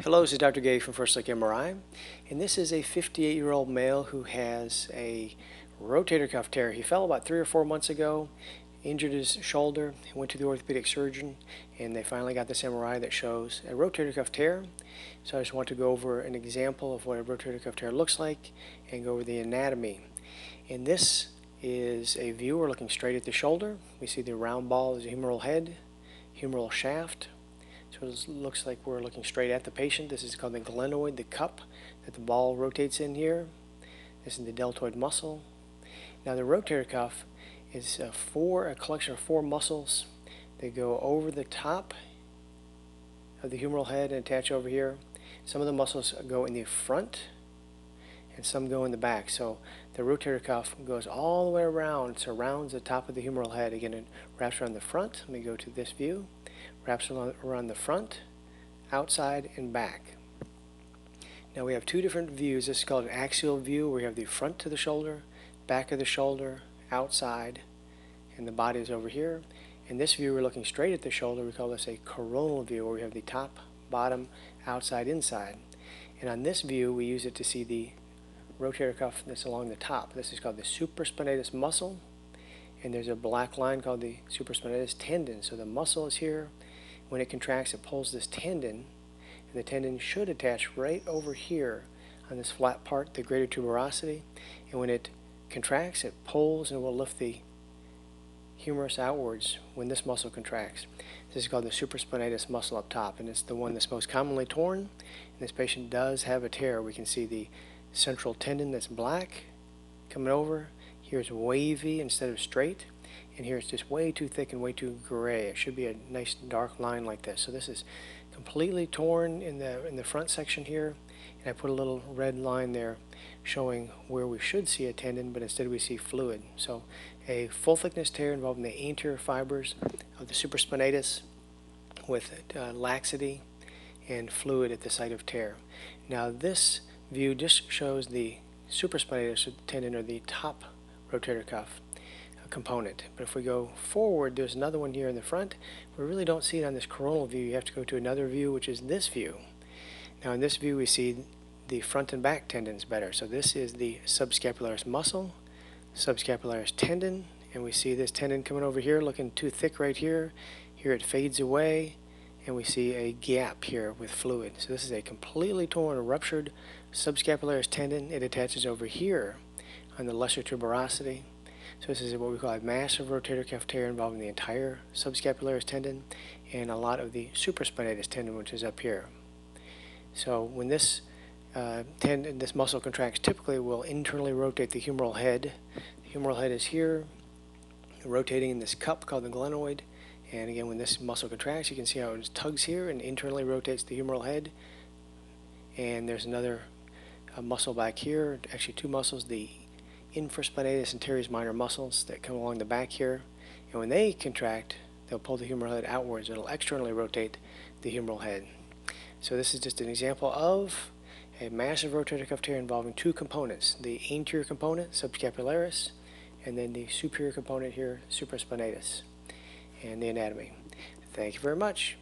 Hello, this is Dr. Gay from First Look MRI, and this is a 58-year-old male who has a rotator cuff tear. He fell about 3 or 4 months ago, injured his shoulder, went to the orthopedic surgeon, and they finally got this MRI that shows a rotator cuff tear. So I just want to go over an example of what a rotator cuff tear looks like and go over the anatomy. And this is a view. We're looking straight at the shoulder. We see the round ball is a humeral head, humeral shaft. So it looks like we're looking straight at the patient. This is called the glenoid, the cup that the ball rotates in here. This is the deltoid muscle. Now the rotator cuff is a collection of 4 muscles. They go over the top of the humeral head and attach over here. Some of the muscles go in the front and some go in the back. So the rotator cuff goes all the way around, surrounds the top of the humeral head. Again, it wraps around the front. Let me go to this view. Wraps around the front, outside, and back. Now we have 2 different views. This is called an axial view, where you have the front to the shoulder, back of the shoulder, outside, and the body is over here. In this view, we're looking straight at the shoulder. We call this a coronal view, where we have the top, bottom, outside, inside. And on this view, we use it to see the rotator cuff that's along the top. This is called the supraspinatus muscle, and there's a black line called the supraspinatus tendon. So the muscle is here. When it contracts, it pulls this tendon, and the tendon should attach right over here on this flat part, the greater tuberosity. And when it contracts, it pulls and will lift the humerus outwards when this muscle contracts. This is called the supraspinatus muscle up top, and it's the one that's most commonly torn. And this patient does have a tear. We can see the central tendon that's black coming over. Here's wavy instead of straight. And here it's just way too thick and way too gray. It should be a nice dark line like this. So this is completely torn in the front section here, and I put a little red line there showing where we should see a tendon, but instead we see fluid. So a full thickness tear involving the anterior fibers of the supraspinatus with laxity and fluid at the site of tear. Now this view just shows the supraspinatus tendon, or the top rotator cuff component. But if we go forward, there's another one here in the front. We really don't see it on this coronal view. You have to go to another view, which is this view. Now in this view, we see the front and back tendons better. So this is the subscapularis muscle, subscapularis tendon, and we see this tendon coming over here looking too thick right here. Here it fades away, and we see a gap here with fluid. So this is a completely torn or ruptured subscapularis tendon. It attaches over here on the lesser tuberosity. So this is what we call a massive rotator cuff tear involving the entire subscapularis tendon and a lot of the supraspinatus tendon, which is up here. So when this this muscle contracts, typically we'll internally rotate the humeral head. The humeral head is here, rotating in this cup called the glenoid. And again, when this muscle contracts, you can see how it tugs here and internally rotates the humeral head. And there's another muscle back here, actually 2 muscles, the infraspinatus and teres minor muscles that come along the back here, and when they contract, they'll pull the humeral head outwards. It'll externally rotate the humeral head. So this is just an example of a massive rotator cuff tear involving 2 components: the anterior component, subscapularis, and then the superior component here, supraspinatus, and the anatomy. Thank you very much.